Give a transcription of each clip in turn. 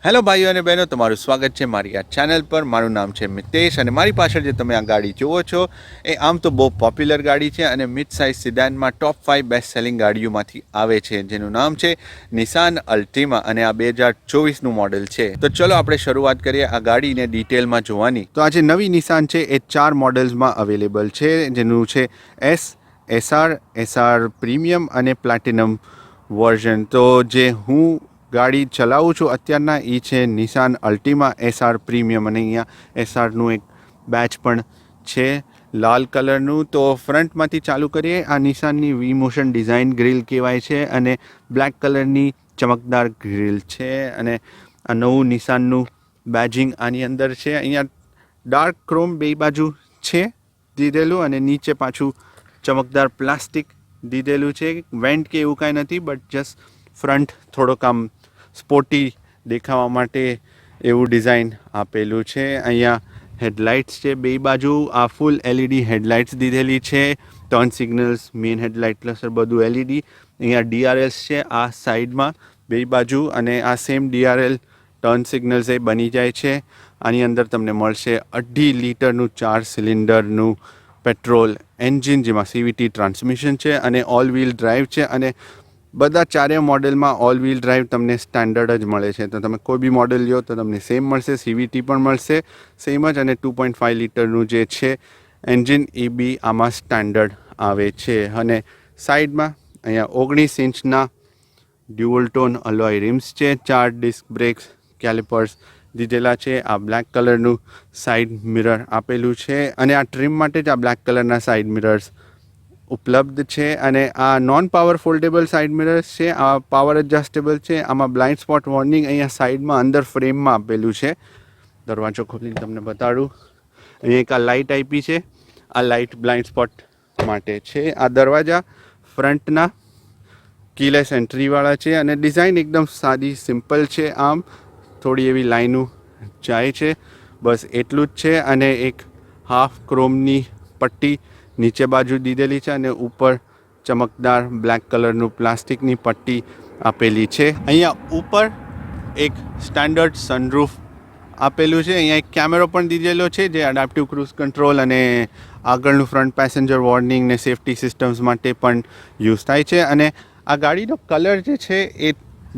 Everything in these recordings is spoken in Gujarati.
હેલો ભાઈઓ અને બહેનો, તમારું સ્વાગત છે મારી આ ચેનલ પર. મારું નામ છે મિતેશ અને મારી પાછળ જે તમે આ ગાડી જુઓ છો એ આમ તો બહુ પોપ્યુલર ગાડી છે અને મિડ સાઇઝ સિડાનમાં ટોપ 5 બેસ્ટ સેલિંગ ગાડીઓમાંથી આવે છે, જેનું નામ છે નિસાન અલ્ટીમા અને આ 2024નું મોડેલ છે. તો ચલો આપણે શરૂઆત કરીએ આ ગાડીને ડિટેલમાં જોવાની. તો આ જે નવી નિસાન છે એ 4 મોડેલ્સમાં અવેલેબલ છે, જેનું છે એસઆર પ્રીમિયમ અને પ્લેટિનમ વર્ઝન. તો જે હું ગાડી ચલાવું છું અત્યારના એ છે નિસાન અલ્ટીમા એસઆર પ્રીમિયમ અને અહીંયા એસઆરનું એક બેચ પણ છે લાલ કલરનું. તો ફ્રન્ટમાંથી ચાલુ કરીએ. આ નિસાનની વી મોશન ડિઝાઇન ગ્રીલ કહેવાય છે અને બ્લેક કલરની ચમકદાર ગ્રીલ છે અને આ નવું નિસાનનું બેજિંગ આની અંદર છે. અહીંયા ડાર્ક ક્રોમ બે બાજુ છે દીધેલું અને નીચે પાછું ચમકદાર પ્લાસ્ટિક દીધેલું છે. વેન્ટ કે એવું કાંઈ નથી, બટ જસ્ટ ફ્રન્ટ થોડોક આમ સ્પોર્ટી દેખાવા માટે એવું ડિઝાઇન આપેલું છે. અહીંયા હેડલાઇટ્સ છે બે બાજુ. આ ફૂલ એલઈડી હેડલાઇટ્સ દીધેલી છે. Turn signals, main headlight cluster બધું એલઈડી. અહીંયા ડીઆરએલ્સ છે આ સાઈડમાં બે બાજુ અને આ સેમ ડીઆરએલ ટર્ન સિગ્નલ્સ એ બની જાય છે. આની અંદર તમને મળશે 2.5 લીટરનું 4 સિલિન્ડરનું પેટ્રોલ એન્જિન, જેમાં સીવીટી ટ્રાન્સમિશન છે અને ઓલ વ્હીલ ડ્રાઈવ છે. અને બધા ચારે મોડેલમાં ઓલ વ્હીલ ડ્રાઈવ તમને સ્ટાન્ડર્ડ જ મળે છે. તો તમે કોઈ બી મોડેલ લો તો તમને સેમ મળશે, સીવીટી પણ મળશે સેમ જ, અને 2.5 લીટરનું જે છે એન્જિન એ બી આમાં સ્ટાન્ડર્ડ આવે છે. અને સાઈડમાં અહીંયા 19 ઇંચના ડ્યુઅલ ટોન અલોય રિમ્સ છે. 4 ડિસ્ક બ્રેક્સ કેલિપર્સ દીધેલા છે. આ બ્લેક કલરનું સાઈડ મિરર આપેલું છે અને આ ટ્રીમ માટે જ આ બ્લેક કલરના સાઈડ મિરર્સ ઉપલબ્ધ છે. અને આ non power foldable side mirrors છે. આ પાવર એડજસ્ટેબલ છે. આમાં બ્લાઇન્ડ સ્પોટ વોર્નિંગ અહીંયા સાઈડમાં અંદર ફ્રેમમાં આપેલું છે. દરવાજો ખોલીને તમને બતાડું. અહીંયા એક આ લાઇટ આપી છે. આ લાઇટ બ્લાઇન્ડ સ્પોટ માટે છે. આ દરવાજા ફ્રન્ટના કીલેસ એન્ટ્રીવાળા છે અને ડિઝાઇન એકદમ સાદી સિમ્પલ છે. આમ થોડી એવી લાઈનો જાય છે, બસ એટલું જ છે. અને એક હાફ ક્રોમની પટ્ટી નીચે બાજુ દીધેલી છે અને ઉપર ચમકદાર બ્લેક કલરનું પ્લાસ્ટિકની પટ્ટી આપેલી છે. અહીંયા ઉપર એક સ્ટાન્ડર્ડ સનરૂફ આપેલું છે. અહીંયા એક કેમેરો પણ દીધેલો છે જે એડાપ્ટિવ ક્રૂઝ કંટ્રોલ અને આગળનું ફ્રન્ટ પેસેન્જર વોર્નિંગ ને સેફ્ટી સિસ્ટમ્સ માટે પણ યુઝ થાય છે. અને આ ગાડીનો કલર જે છે એ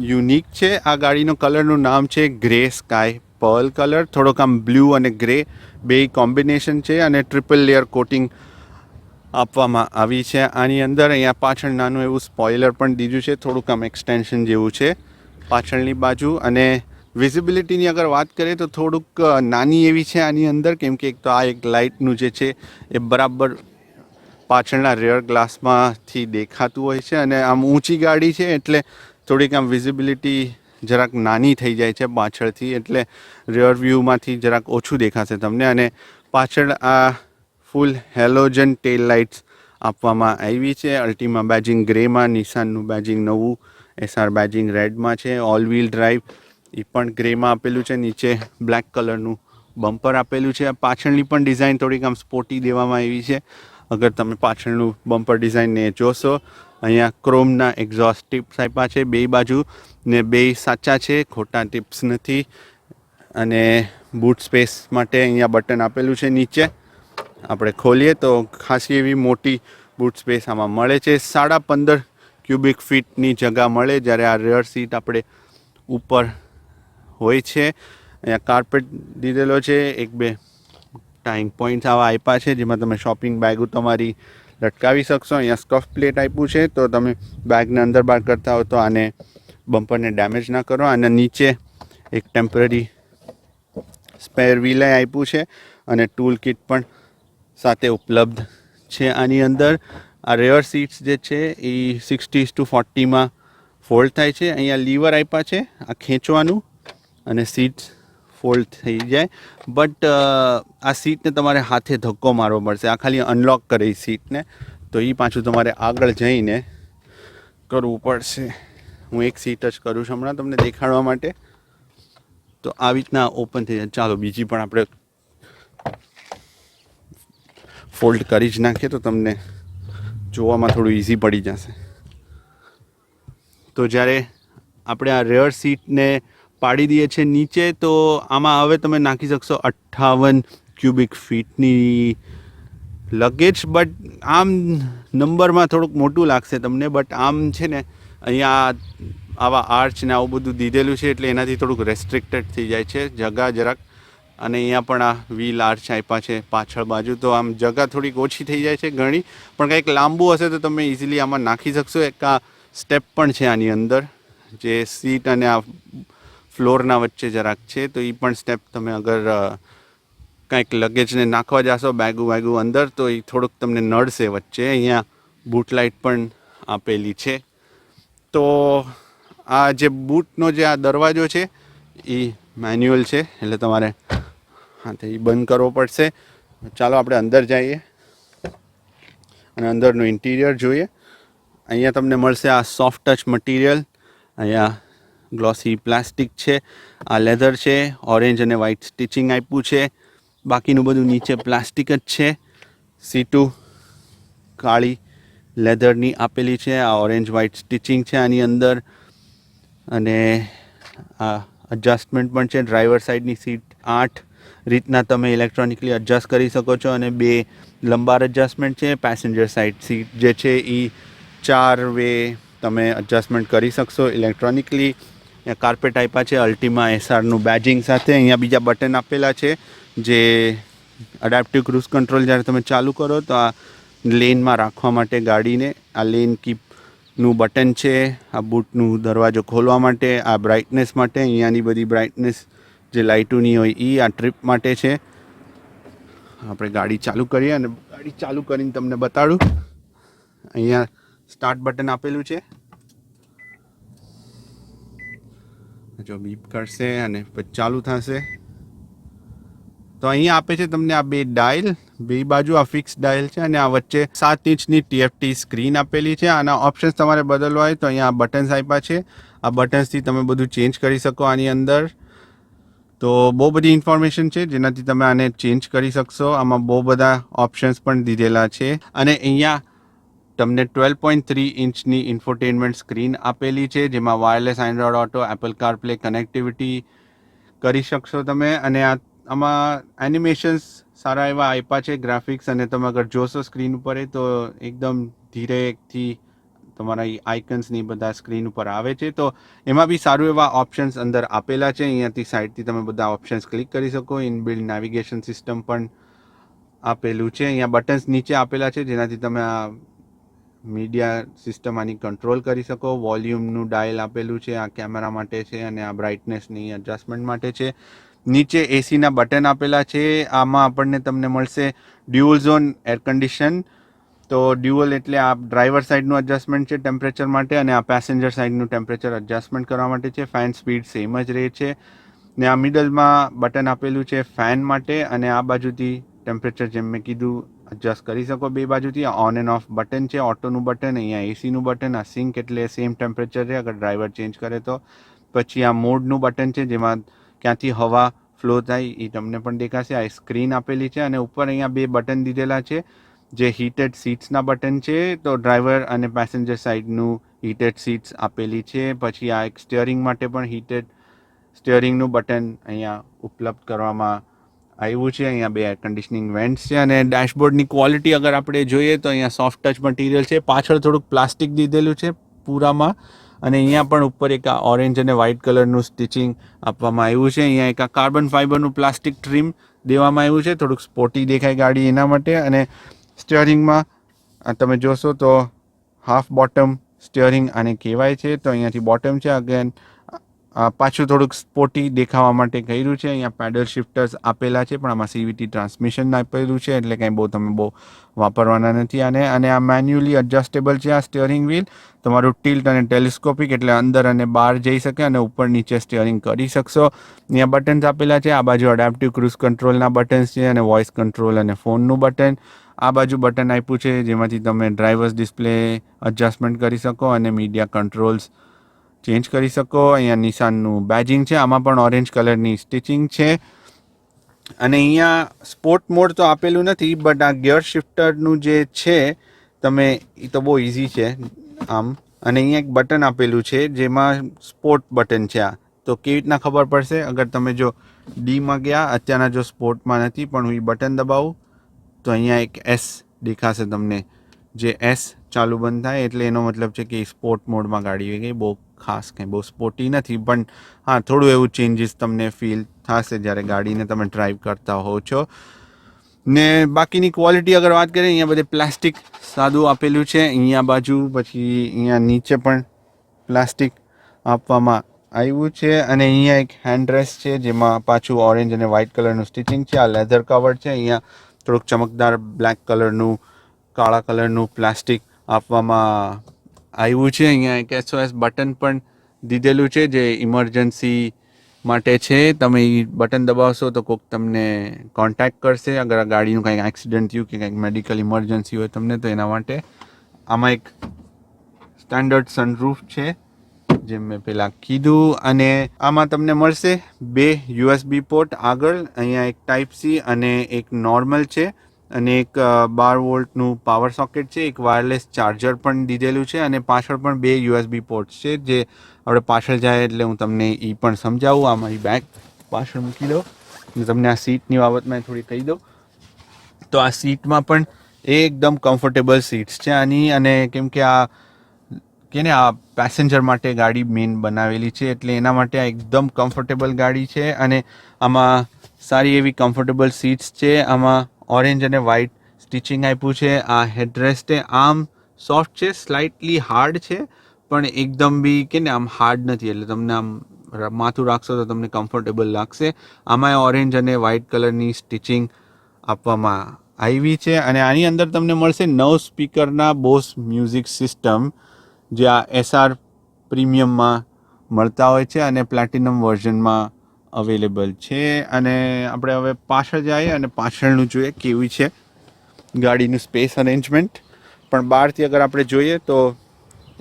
યુનિક છે. આ ગાડીનો કલરનું નામ છે ગ્રે સ્કાય પર્લ કલર. થોડોક આમ બ્લુ અને ગ્રે બે કોમ્બિનેશન છે અને ટ્રિપલ લેયર કોટિંગ આપવામાં આવી છે આની અંદર. અહીંયા પાછળ નાનું એવું સ્પોઇલર પણ દીધું છે, થોડુંક આમ એક્સટેન્શન જેવું છે પાછળની બાજુ. અને વિઝિબિલિટીની અગર વાત કરીએ તો થોડુંક નાની એવી છે આની અંદર, કેમ કે એક તો આ એક લાઇટનું જે છે એ બરાબર પાછળના રેર ગ્લાસમાંથી દેખાતું હોય છે અને આમ ઊંચી ગાડી છે એટલે થોડીક આમ વિઝિબિલિટી જરાક નાની થઈ જાય છે પાછળથી, એટલે રેર વ્યૂમાંથી જરાક ઓછું દેખાશે તમને. અને પાછળ આ ફૂલ હેલોજન ટેલ લાઇટ્સ આપવામાં આવી છે. અલ્ટીમા બેજિંગ ગ્રેમાં, નિસાનનું બેજિંગ નવું એસઆર બેજિંગ રેડમાં છે. ઓલ વ્હીલ ડ્રાઈવ એ પણ ગ્રેમાં આપેલું છે. નીચે બ્લેક કલરનું બમ્પર આપેલું છે. પાછળની પણ ડિઝાઇન થોડીક આમ સ્પોર્ટી દેવામાં આવી છે. અગર તમે પાછળનું બમ્પર ડિઝાઇનને જોશો, અહીંયા ક્રોમના એક્ઝોસ્ટ ટિપ્સ આપ્યા છે બે બાજુ ને બે સાચા છે, ખોટા ટિપ્સ નથી. અને બૂટ સ્પેસ માટે અહીંયા બટન આપેલું છે. નીચે આપણે ખોલીએ તો ખાસી એવી મોટી બૂટ સ્પેસ આમાં મળે છે. 15.5 ક્યુબિક ફીટની જગ્યા મળે જ્યારે આ રેર સીટ આપણે ઉપર હોય છે. અહીંયા કાર્પેટ દીધેલો છે. એક બે ટાઈંગ પોઈન્ટ્સ આવા આપ્યા છે જેમાં તમે શોપિંગ બેગો તમારી લટકાવી શકશો. અહીંયા સ્કફ પ્લેટ આપ્યું છે તો તમે બેગને અંદર બહાર કરતા હો તો આને બમ્પરને ડેમેજ ના કરો. અને નીચે એક ટેમ્પરરી સ્પેર વ્હીલ આપ્યું છે અને ટૂલ કિટ પણ સાથે ઉપલબ્ધ છે આની અંદર. આ રેર સીટ્સ જે છે એ 60:40 ફોલ્ડ થાય છે. અહીંયા લીવર આપ્યા છે આ ખેંચવાનું અને સીટ્સ ફોલ્ડ થઈ જાય. બટ આ સીટને તમારે હાથે ધક્કો મારવો પડશે. આ ખાલી અનલોક કરે સીટને, તો એ પાછું તમારે આગળ જઈને કરવું પડશે. હું એક સીટ જ કરું છું હમણાં તમને દેખાડવા માટે. તો આવી રીતના ઓપન થઈ જાય. ચાલો બીજી પણ આપણે ફોલ્ડ કરી જ નાખીએ તો તમને જોવામાં થોડું ઇઝી પડી જશે. તો જ્યારે આપણે આ રેર સીટને પાડી દઈએ છીએ નીચે. તો આમાં હવે તમે નાખી શકશો 58 ક્યુબિક ફીટની લગેજ. બટ આમ નંબરમાં થોડુંક મોટું લાગશે તમને, બટ આમ છે ને અહીંયા આવા આર્ચ ને આવું બધું દીધેલું છે એટલે એનાથી થોડુંક રેસ્ટ્રિક્ટેડ થઈ જાય છે જગા જરાક. અને અહીંયા પણ આ વ્હીલ આર્ચ આપ્યા છે પાછળ બાજુ, તો આમ જગા થોડીક ઓછી થઈ જાય છે ઘણી. પણ કંઈક લાંબુ હશે તો તમે ઇઝીલી આમાં નાખી શકશો. એક આ સ્ટેપ પણ છે આની અંદર, જે સીટ અને આ ફ્લોરના વચ્ચે જરાક છે, તો એ પણ સ્ટેપ તમે અગર કંઈક લગેજને નાખવા જશો બેગું અંદર તો એ થોડુંક તમને નડશે વચ્ચે. અહીંયા બૂટ લાઇટ પણ આપેલી છે. તો આ જે બૂટનો જે આ દરવાજો છે એ મેન્યુઅલ છે એટલે તમારે હાથે એ બંધ કરવો પડશે. ચાલો આપણે અંદર જઈએ અને અંદરનું ઇન્ટિરિયર જોઈએ. અહીંયા તમને મળશે આ સોફ્ટ ટચ મટીરિયલ, અહીંયા ગ્લોસી પ્લાસ્ટિક છે, આ લેધર છે, ઓરેન્જ અને વ્હાઇટ સ્ટિચિંગ આપ્યું છે. બાકીનું બધું નીચે પ્લાસ્ટિક જ છે. સીટું કાળી લેધરની આપેલી છે, આ ઓરેન્જ વ્હાઇટ સ્ટિચિંગ છે આની અંદર. અને આ એડજસ્ટમેન્ટ પણ છે. ડ્રાઈવર સાઈડની સીટ 8 રીતના તમે ઇલેક્ટ્રોનિકલી એડજસ્ટ કરી શકો છો અને 2 લંબાર એડજસ્ટમેન્ટ છે. પેસેન્જર સાઈડ સીટ જે છે એ 4 વે તમે એડજસ્ટમેન્ટ કરી શકશો ઇલેક્ટ્રોનિકલી. કાર્પેટ આપ્યા છે અલ્ટિમા એસઆરનું બેજિંગ સાથે. અહીંયા બીજા બટન આપેલા છે જે અડેપ્ટિવ ક્રૂઝ કંટ્રોલ જ્યારે તમે ચાલુ કરો તો આ લેનમાં રાખવા માટે ગાડીને, આ લેન કીપનું બટન છે, આ બૂટનું દરવાજો ખોલવા માટે, આ બ્રાઇટનેસ માટે, અહીંયાની બધી બ્રાઇટનેસ જે લાઇટોની હોય એ આ ટ્રીપ માટે છે. આપણે ગાડી ચાલુ કરીએ અને ગાડી ચાલુ કરીને તમને બતાડું. અહીંયા સ્ટાર્ટ બટન આપેલું છે, જો બીપ કરશે અને પછી ચાલુ થશે. તો અહીંયા આપે છે તમને આ 2 ડાયલ, 2 બાજુ આ ફિક્સ ડાયલ છે અને આ વચ્ચે 7 ઇંચની TFT સ્ક્રીન આપેલી છે. આના ઓપ્શન્સ તમારે બદલવા હોય તો અહીંયા બટન્સ આપ્યા છે. આ બટન્સથી તમે બધું ચેન્જ કરી શકો આની અંદર. તો બહુ બધી ઇન્ફોર્મેશન છે જેનાથી તમે આને ચેન્જ કરી શકશો. આમાં બહુ બધા ઓપ્શન્સ પણ દીધેલા છે. અને અહીંયા તમને 12.3 ઇંચની ઇન્ફોટેનમેન્ટ સ્ક્રીન આપેલી છે જેમાં wireless Android auto, Apple કારપ્લે connectivity કરી શકશો તમે. અને આમાં એનિમેશન્સ સારા એવા આપ્યા છે, ગ્રાફિક્સ. અને તમે અગર જોશો સ્ક્રીન ઉપર તો એકદમ ધીરેથી તમારા આઇકન્સની બધા સ્ક્રીન ઉપર આવે છે. તો એમાં બી સારું એવા ઓપ્શન્સ અંદર આપેલા છે. અહીંયાથી સાઈડથી તમે બધા ઓપ્શન્સ ક્લિક કરી શકો. ઇનબિલ્ડ નેવિગેશન સિસ્ટમ પણ આપેલું છે. અહીંયા બટન્સ નીચે આપેલા છે જેનાથી તમે આ મીડિયા સિસ્ટમ આની કંટ્રોલ કરી શકો. વોલ્યુમનું ડાયલ આપેલું છે, આ કેમેરા માટે છે અને આ બ્રાઇટનેસની એડજસ્ટમેન્ટ માટે છે. નીચે એસીના બટન આપેલા છે. આમાં આપણને તમને મળશે ડ્યુઅલ ઝોન એર કન્ડિશન. તો ડ્યુઅલ એટલે આ ડ્રાઈવર સાઈડનું એડજસ્ટમેન્ટ છે ટેમ્પરેચર માટે અને આ પેસેન્જર સાઈડનું ટેમ્પરેચર એડજસ્ટમેન્ટ કરવા માટે છે. ફેન સ્પીડ સેમ જ રહે છે. ને આ મિડલમાં બટન આપેલું છે ફેન માટે અને આ બાજુથી ટેમ્પરેચર જેમ મેં કીધું એડજસ્ટ કરી શકો 2 બાજુથી. આ ઓન એન્ડ ઓફ બટન છે, ઓટોનું બટન. અહીંયા એસીનું બટન, આ સિંક એટલે સેમ ટેમ્પરેચર રહે અગર ડ્રાઈવર ચેન્જ કરે તો. પછી આ મોડનું બટન છે જેમાં ક્યાંથી હવા ફ્લો થાય એ તમને પણ દેખાશે. આ સ્ક્રીન આપેલી છે અને ઉપર અહીંયા 2 બટન દીધેલા છે જે હીટેડ સીટ્સના બટન છે. તો ડ્રાઈવર અને પેસેન્જર સાઈડનું હીટેડ સીટ્સ આપેલી છે. પછી આ એક સ્ટિયરિંગ માટે પણ હીટેડ સ્ટિયરિંગનું બટન અહીંયા ઉપલબ્ધ કરવામાં આવ્યું છે. અહીંયા 2 એર કન્ડિશનિંગ વેન્ટ્સ છે. અને ડેશબોર્ડની ક્વોલિટી અગર આપણે જોઈએ તો અહીંયા સોફ્ટ ટચ મટીરિયલ છે. પાછળ થોડુંક પ્લાસ્ટિક દીધેલું છે પૂરામાં. અને અહીંયા પણ ઉપર એક આ ઓરેન્જ અને વ્હાઇટ કલરનું સ્ટિચિંગ આપવામાં આવ્યું છે. અહીંયા એક આ કાર્બન ફાઇબરનું પ્લાસ્ટિક ટ્રીમ દેવામાં આવ્યું છે, થોડુંક સ્પોર્ટી દેખાય ગાડી એના માટે. અને સ્ટિયરિંગમાં તમે જોશો તો હાફ બોટમ સ્ટિયરિંગ આને કહેવાય છે. તો અહીંયાથી બોટમ છે, અગેન પાછું થોડુંક સ્પોર્ટી દેખાવા માટે કર્યું છે. અહીંયા પેડલ શિફ્ટર્સ આપેલા છે પણ આમાં CVT ટ્રાન્સમિશન આપેલું છે એટલે કંઈ બહુ વાપરવાના નથી આને. અને આ મેન્યુઅલી એડજસ્ટેબલ છે આ સ્ટિયરિંગ વ્હીલ. તમારું ટિલ્ટ અને ટેલિસ્કોપિક એટલે અંદર અને બહાર જઈ શકે અને ઉપર નીચે સ્ટિયરિંગ કરી શકશો. અહીંયા બટન્સ આપેલા છે. આ બાજુ અડેપ્ટિવ ક્રૂઝ કંટ્રોલના બટન્સ છે અને વોઇસ કંટ્રોલ અને ફોનનું બટન. આ બાજુ બટન આપ્યું છે જેમાંથી તમે ડ્રાઈવર્સ ડિસ્પ્લે એડજસ્ટમેન્ટ કરી શકો અને મીડિયા કંટ્રોલ્સ ચેન્જ કરી શકો. અહીંયા નિશાનનું બેજિંગ છે, આમાં પણ ઓરેન્જ કલરની સ્ટિચિંગ છે. અને અહીંયા સ્પોર્ટ મોડ તો આપેલું નથી બટ આ ગિયર શિફ્ટરનું જે છે તમે એ તો બહુ ઇઝી છે આમ. અને અહીંયા એક બટન આપેલું છે જેમાં સ્પોર્ટ બટન છે. આ તો કેવી રીતના ખબર પડશે? અગર તમે જો ડીમાં ગયા, અત્યારના જો સ્પોર્ટમાં નથી, પણ હું એ બટન દબાવું તો અહીંયા એક S દેખાશે તમને, જે S ચાલુ બંધ થાય એટલે એનો મતલબ છે કે સ્પોર્ટ મોડમાં ગાડી હોય ગઈ. બહુ ખાસ કંઈ બહુ સ્પોર્ટી નથી, પણ હા થોડું એવું ચેન્જીસ તમને ફીલ થશે જ્યારે ગાડીને તમે ડ્રાઈવ કરતા હો છો. ને બાકીની ક્વોલિટી અગર વાત કરીએ, અહીંયા બધે પ્લાસ્ટિક સાદું આપેલું છે અહીંયા બાજુ, પછી અહીંયા નીચે પણ પ્લાસ્ટિક આપવામાં આવ્યું છે. અને અહીંયા એક હેન્ડરેસ્ટ છે જેમાં પાછું ઓરેન્જ અને વ્હાઇટ કલરનું સ્ટિચિંગ છે. આ લેધર કવર છે. અહીંયા થોડુંક ચમકદાર બ્લેક કલરનું, કાળા કલરનું પ્લાસ્ટિક આપવામાં આવ્યું છે. અહીંયા એક SOS બટન પણ દીધેલું છે જે ઇમરજન્સી માટે છે. તમે એ બટન દબાવશો તો કોઈક તમને કોન્ટેક્ટ કરશે અગર આ ગાડીનું કંઈક એક્સિડન્ટ થયું કે કંઈક મેડિકલ ઇમરજન્સી હોય તમને, તો એના માટે. આમાં એક સ્ટાન્ડર્ડ સનરૂફ છે જેમ મેં પહેલાં કીધું. અને આમાં તમને મળશે 2 USB પોર્ટ આગળ, અહીંયા એક ટાઈપ C અને એક નોર્મલ છે, અને એક 12 વોલ્ટનું પાવર સોકેટ છે. એક વાયરલેસ ચાર્જર પણ દીધેલું છે, અને પાછળ પણ 2 USB પોર્ટ્સ છે જે આપણે પાછળ જાય એટલે હું તમને એ પણ સમજાવું. આ મારી બેગ પાછળ મૂકી દો અને તમને આ સીટની બાબતમાં થોડી કહી દઉં. તો આ સીટમાં પણ એકદમ કમ્ફર્ટેબલ સીટ્સ છે આની, અને કેમ કે આ પેસેન્જર માટે ગાડી મેઇન બનાવેલી છે એટલે એના માટે આ એકદમ કમ્ફર્ટેબલ ગાડી છે. અને આમાં સારી એવી કમ્ફર્ટેબલ સીટ્સ છે. આમાં ઓરેન્જ અને વ્હાઇટ સ્ટિચિંગ આપ્યું છે. આ હેડરેસ્ટ આમ સોફ્ટ છે, સ્લાઇટલી હાર્ડ છે, પણ એકદમ બી આમ હાર્ડ નથી, એટલે તમને આમ માથું રાખશો તો તમને કમ્ફર્ટેબલ લાગશે. આમાં ઓરેન્જ અને વ્હાઇટ કલરની સ્ટિચિંગ આપવામાં આવી છે. અને આની અંદર તમને મળશે 9 સ્પીકરના બોસ મ્યુઝિક સિસ્ટમ, જે આ SR પ્રીમિયમમાં મળતા હોય છે અને પ્લેટિનમ વર્ઝનમાં અવેલેબલ છે. અને આપણે હવે પાછળ જઈએ અને પાછળનું જોઈએ કેવી છે ગાડીનું સ્પેસ અરેન્જમેન્ટ. પણ બહારથી અગર આપણે જોઈએ તો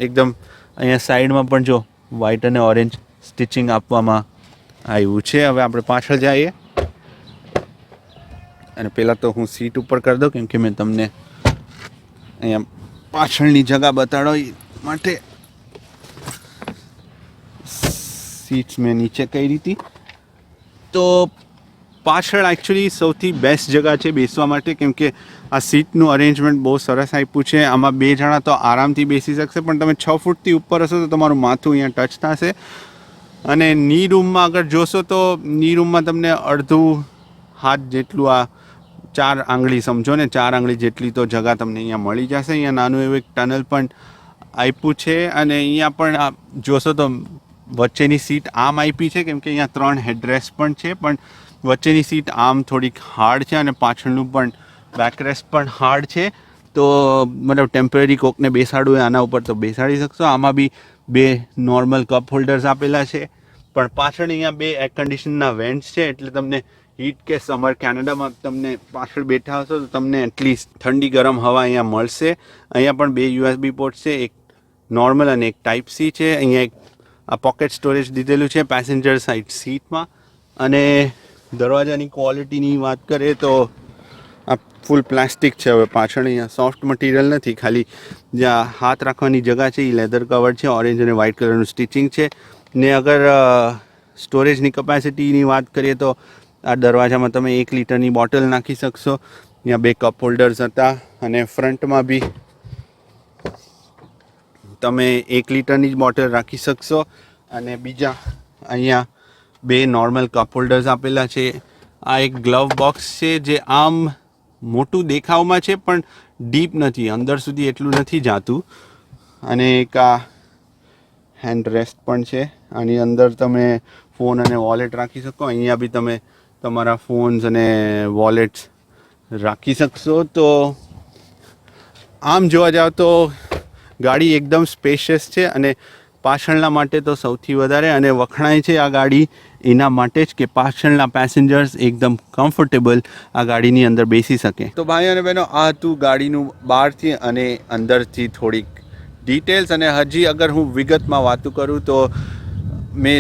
એકદમ અહીંયા સાઈડમાં પણ જો વ્હાઇટ અને ઓરેન્જ સ્ટિચિંગ આપવામાં આવ્યું છે. હવે આપણે પાછળ જઈએ, અને પહેલાં તો હું સીટ ઉપર કરી દઉં કેમ કે મેં તમને અહીંયા પાછળની જગા બતાડો માટે સીટ્સ મેં નીચે કરી હતી. તો પાછળ એકચ્યુઅલી સૌથી બેસ્ટ જગા છે બેસવા માટે, કેમ કે આ સીટનું અરેન્જમેન્ટ બહુ સરસ આપ્યું છે. આમાં 2 જણા તો આરામથી બેસી શકશે, પણ તમે 6 ફૂટથી ઉપર હશો તો તમારું માથું અહીંયા ટચ થશે. અને ની રૂમમાં અગર જોશો તો ની રૂમમાં તમને અડધું હાથ જેટલું, આ 4 આંગળી સમજો ને, 4 આંગળી જેટલી તો જગા તમને અહીંયા મળી જશે. અહીંયા નાનું એવું એક ટનલ પણ આપ્યું છે. અને અહીંયા પણ જોશો તો વચ્ચેની સીટ આમ આપી છે કેમ કે અહીંયા 3 હેડરેસ્ટ પણ છે, પણ વચ્ચેની સીટ આમ થોડીક હાર્ડ છે અને પાછળનું પણ બેકરેસ્ટ પણ હાર્ડ છે. તો મતલબ ટેમ્પરરી કોકને બેસાડવું હોય આના ઉપર તો બેસાડી શકશો. આમાં બી 2 નોર્મલ કપ હોલ્ડર્સ આપેલા છે, પણ પાછળ અહીંયા 2 એર કન્ડિશનના વેન્ટ્સ છે, એટલે તમને હીટ કે સમર કેનેડામાં તમને પાછળ બેઠા હશો તો તમને એટલીસ્ટ ઠંડી ગરમ હવા અહીંયા મળશે. અહીંયા પણ 2 USB પોર્ટ છે, એક નોર્મલ અને એક ટાઈપ C છે. અહીંયા એક આ પોકેટ સ્ટોરેજ દીધેલું છે પેસેન્જર સાઈડ સીટમાં. અને દરવાજાની ક્વોલિટીની વાત કરીએ તો આ ફૂલ પ્લાસ્ટિક છે. હવે પાછળ અહીંયા સોફ્ટ મટીરિયલ નથી, ખાલી જ્યાં હાથ રાખવાની જગા છે એ લેધર કવર છે, ઓરેન્જ અને વ્હાઇટ કલરનું સ્ટિચિંગ છે. ને અગર સ્ટોરેજની કેપેસિટીની વાત કરીએ તો આ દરવાજામાં તમે 1 લીટરની બોટલ નાખી શકશો. અહીંયા 2 કપ હોલ્ડર્સ હતા, અને ફ્રન્ટમાં બી તમે 1 લીટરની જ બોટલ રાખી શકશો. અને બીજા અહીંયા 2 નોર્મલ કપ હોલ્ડર્સ આપેલા છે. આ એક ગ્લવ બોક્સ છે જે આમ મોટું દેખાવમાં છે પણ ડીપ નથી, અંદર સુધી એટલું નથી જાતું. અને એક આ હેન્ડ રેસ્ટ પણ છે. આની અંદર તમે ફોન અને વોલેટ રાખી શકો. અહીંયા બી તમે તમારા ફોન્સ અને વોલેટ્સ રાખી શકશો. તો આમ જોવા જાવ તો ગાડી એકદમ સ્પેશિયસ છે, અને પાછળના માટે તો સૌથી વધારે અને વખણાય છે આ ગાડી એના માટે જ કે પાછળના પેસેન્જર્સ એકદમ કમ્ફર્ટેબલ આ ગાડીની અંદર બેસી શકે. તો ભાઈ અને બહેનો, આ હતું ગાડીનું બહારથી અને અંદરથી થોડીક ડિટેલ્સ. અને હજી અગર હું વિગતમાં વાતો કરું તો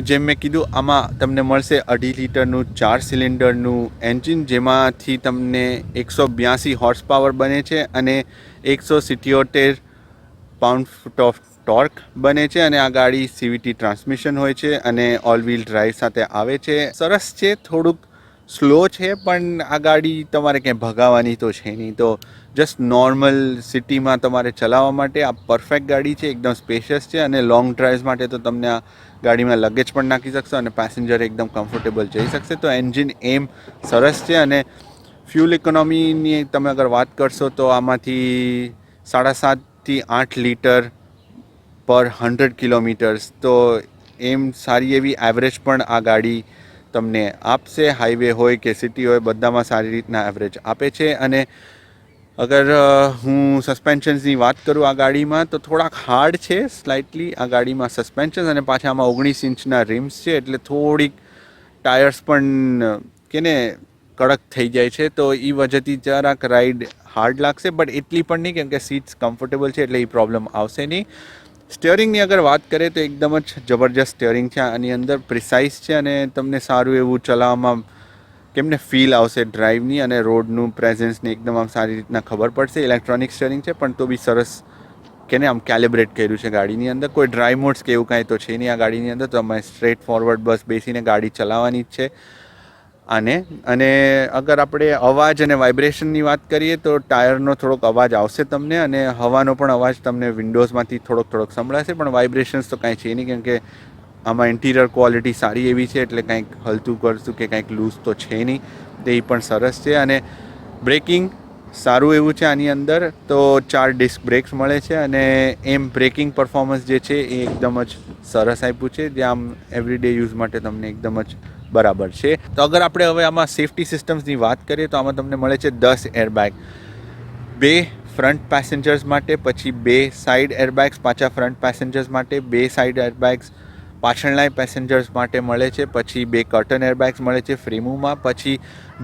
જેમ મેં કીધું, આમાં તમને મળશે 2.5 લીટરનું 4 સિલિન્ડરનું એન્જિન, જેમાંથી તમને 182 હોર્સ પાવર બને છે અને 177 પાઉન્ડ ફૂટ ઓફ ટોર્ક બને છે અને આ ગાડી CVT ટ્રાન્સમિશન હોય છે અને ઓલ વ્હીલ ડ્રાઈવ સાથે આવે છે. સરસ છે, થોડુંક સ્લો છે, પણ આ ગાડી તમારે ક્યાંય ભગાવવાની તો છે નહીં. તો જસ્ટ નોર્મલ સિટીમાં તમારે ચલાવવા માટે આ પરફેક્ટ ગાડી છે. એકદમ સ્પેશિયસ છે અને લોંગ ડ્રાઈવ્સ માટે તો તમને આ ગાડીમાં લગેજ પણ નાખી શકશો અને પેસેન્જર એકદમ કમ્ફર્ટેબલ જઈ શકશે. તો એન્જિન એમ સરસ છે અને ફ્યુલ ઇકોનોમીની તમે અગર વાત કરશો તો આમાંથી 7.5 થી 8 લીટર પર 100 કિલોમીટર્સ, તો એમ સારી એવી એવરેજ પણ આ ગાડી તમને આપશે. હાઈવે હોય કે સિટી હોય બધામાં સારી રીતના એવરેજ આપે છે. અને અગર હું સસ્પેન્શન્સની વાત કરું આ ગાડીમાં તો થોડાક હાર્ડ છે સ્લાઇટલી આ ગાડીમાં સસ્પેન્શન, અને પાછા આમાં 19 ઇંચના રિમ્સ છે એટલે થોડીક ટાયર્સ પણ કેને કડક થઈ જાય છે. તો એ વજહથી જરાક રાઈડ હાર્ડ લાગશે, બટ એટલી પણ નહીં કેમ કે સીટ્સ કમ્ફર્ટેબલ છે એટલે એ પ્રોબ્લેમ આવશે નહીં. સ્ટિયરિંગની અગર વાત કરીએ તો એકદમ જ જબરજસ્ત સ્ટિયરિંગ છે. આની અંદર પ્રિસાઇઝ છે અને તમને સારું એવું ચલાવવામાં કેમને ફીલ આવશે ડ્રાઈવની, અને રોડનું પ્રેઝન્સને એકદમ આમ સારી રીતના ખબર પડશે. ઇલેક્ટ્રોનિક સ્ટિયરિંગ છે પણ તો બી સરસ કેને આમ કેલિબ્રેટ કર્યું છે ગાડીની અંદર. કોઈ ડ્રાઈવ મોડ્સ કે એવું કાંઈ તો છે નહીં આ ગાડીની અંદર. તો તમે સ્ટ્રેટ ફોરવર્ડ બસ બેસીને ગાડી ચલાવવાની જ છે અને અગર આપણે અવાજ અને વાઇબ્રેશનની વાત કરીએ તો ટાયરનો થોડોક અવાજ આવશે તમને, અને હવાનો પણ અવાજ તમને વિન્ડોઝમાંથી થોડોક સંભળાશે, પણ વાઇબ્રેશન્સ તો કાંઈ છે નહીં કેમ કે આમાં ઇન્ટિરિયર ક્વોલિટી સારી એવી છે એટલે કંઈક હલતું કરશું કે કંઈક લૂઝ તો છે નહીં. તે પણ સરસ છે અને બ્રેકિંગ સારું એવું છે આની અંદર. તો 4 ડિસ્ક બ્રેક્સ મળે છે અને એમ બ્રેકિંગ પરફોર્મન્સ જે છે એ એકદમ જ સરસ આપ્યું છે, જે આમ એવરીડે યુઝ માટે તમને એકદમ જ બરાબર છે. તો અગર આપણે હવે આમાં સેફ્ટી સિસ્ટમ્સની વાત કરીએ તો આમાં તમને મળે છે 10 એરબેગ, 2 ફ્રન્ટ પેસેન્જર્સ માટે, પછી 2 સાઇડ એરબેગ્સ પાછા ફ્રન્ટ પેસેન્જર્સ માટે, 2 સાઇડ એરબેગ્સ પાછળના પેસેન્જર્સ માટે મળે છે, પછી 2 કર્ટન એરબેગ્સ મળે છે ફ્રેમોમાં, પછી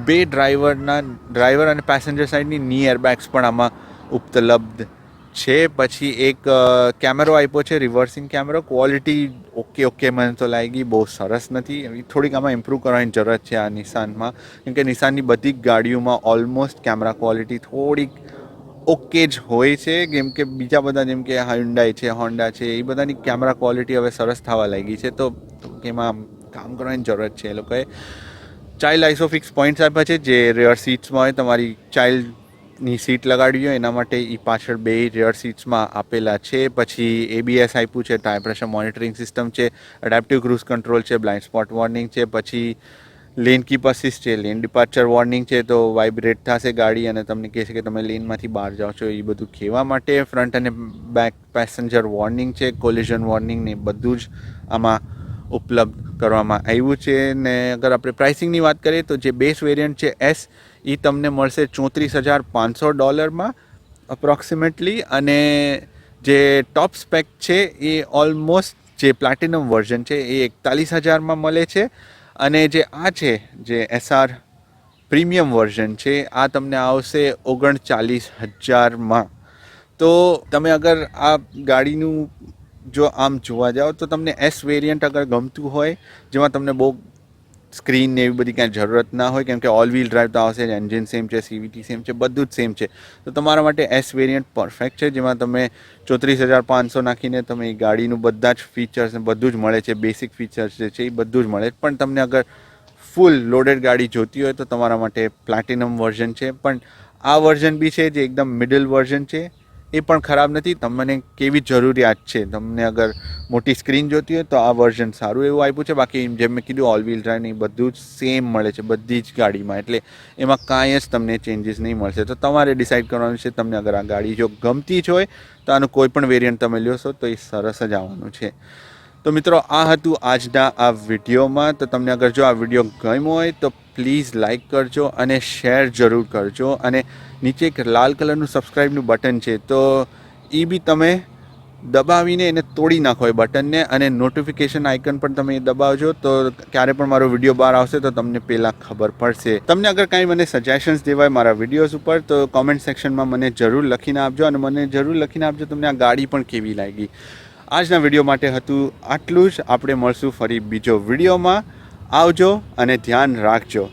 2 ડ્રાઈવર અને પેસેન્જર સાઇડની ની એરબેગ્સ પણ આમાં ઉપલબ્ધ છે. પછી એક કેમેરો આપ્યો છે, રિવર્સિંગ કેમેરો. ક્વોલિટી ઓકે મને તો લાગી, બહુ સરસ નથી. એવી થોડીક આમાં ઇમ્પ્રૂવ કરવાની જરૂરત છે આ નિસાનમાં, કેમ કે નિસાનની બધી જ ગાડીઓમાં ઓલમોસ્ટ કેમેરા ક્વોલિટી થોડીક ઓકે જ હોય છે, કેમ કે બીજા બધા જેમ કે હાયુન્ડાઈ છે, હોન્ડા છે, એ બધાની કેમેરા ક્વોલિટી હવે સરસ થવા લાગી છે. તો એમાં કામ કરવાની જરૂરત છે. એ લોકોએ ચાઇલ્ડ આઇસોફિક્સ પોઈન્ટ્સ આપ્યા છે જે રેયર સીટ્સમાં હોય, તમારી ચાઇલ્ડની સીટ લગાડવી હોય એના માટે એ પાછળ 2 રેયર સીટ્સમાં આપેલા છે. પછી ABS આપ્યું છે, ટાયર પ્રેશર મોનિટરિંગ સિસ્ટમ છે, એડેપ્ટિવ ક્રૂઝ કંટ્રોલ છે, બ્લાઇન્ડ સ્પોટ વોર્નિંગ છે, પછી લેન કીપ અસિસ્ટ છે, લેન ડિપાર્ચર વોર્નિંગ છે, તો વાઇબ્રેટ થશે ગાડી અને તમને કહેશે કે તમે લેનમાંથી બહાર જાઓ છો, એ બધું કહેવા માટે. ફ્રન્ટ અને બેક પેસેન્જર વોર્નિંગ છે, કોલિઝન વોર્નિંગ ને બધું જ આમાં ઉપલબ્ધ કરવામાં આવ્યું છે. ને અગર આપણે પ્રાઇસિંગની વાત કરીએ તો જે બેઝ વેરિયન્ટ છે S, એ તમને મળશે $34,500 અપ્રોક્સિમેટલી, અને જે ટોપ સ્પેક છે એ ઓલમોસ્ટ જે પ્લેટિનમ વર્ઝન છે એ 41,000માં મળે છે, અને જે આ છે જે SR પ્રીમિયમ વર્ઝન છે આ તમને આવશે 39,000માં. તો તમે અગર આ ગાડીનું જો આમ જોવા જાઓ તો તમને S વેરિયન્ટ અગર ગમતું હોય, જેમાં તમને બહુ સ્ક્રીન ને એવી બધી કાંઈ જરૂરત ના હોય, કેમ કે ઓલ વ્હીલ ડ્રાઈવ તો આવશે જ, એન્જિન સેમ છે, CVT સેમ છે, બધું જ સેમ છે. તો તમારા માટે S વેરિયન્ટ પરફેક્ટ છે, જેમાં તમે 34,500 નાખીને તમે એ ગાડીનું બધા જ ફીચર્સ ને બધું જ મળે છે, બેસિક ફીચર્સ જે છે એ બધું જ મળે. પણ તમને અગર ફૂલ લોડેડ ગાડી જોતી હોય તો તમારા માટે પ્લેટિનમ વર્ઝન છે. પણ આ વર્ઝન બી છે જે એકદમ મિડલ વર્ઝન છે, એ પણ ખરાબ નથી. તમને કેવી જરૂરિયાત છે, તમને અગર મોટી સ્ક્રીન જોતી હોય તો આ વર્ઝન સારું એવું આપ્યું છે. બાકી જેમ મેં કીધું ઓલ વ્હીલ ડ્રાઈવ ને બધું જ સેમ મળે છે બધી જ ગાડીમાં, એટલે એમાં કાંઈ જ તમને ચેન્જીસ નહીં મળશે. તો તમારે ડિસાઇડ કરવાનું છે તમને અગર આ ગાડી જો ગમતી જ હોય તો આનું કોઈ પણ વેરિયન્ટ તમે લ્યો તો એ સરસ જ આવવાનું છે. તો મિત્રો આ હતું આજના આ વિડીયોમાં. તો તમને અગર જો આ વિડીયો ગમ્યો હોય તો પ્લીઝ લાઇક કરજો અને શેર જરૂર કરજો, અને નીચે એક લાલ કલરનું સબસ્ક્રાઈબનું બટન છે તો એ બી તમે દબાવીને એને તોડી નાખો એ બટનને, અને નોટિફિકેશન આઇકન પણ તમે દબાવજો તો ક્યારે પણ મારો વિડીયો બહાર આવશે તો તમને પહેલાં ખબર પડશે. તમને અગર કાંઈ મને સજેશન્સ દેવાય મારા વિડીયોઝ ઉપર તો કોમેન્ટ સેક્શનમાં મને જરૂર લખીને આપજો, અને મને જરૂર લખીને આપજો તમને આ ગાડી પણ કેવી લાગી. આજના વિડીયો માટે હતું આટલું જ. આપણે મળશું ફરી બીજો વિડીયોમાં. આવજો અને ધ્યાન રાખજો.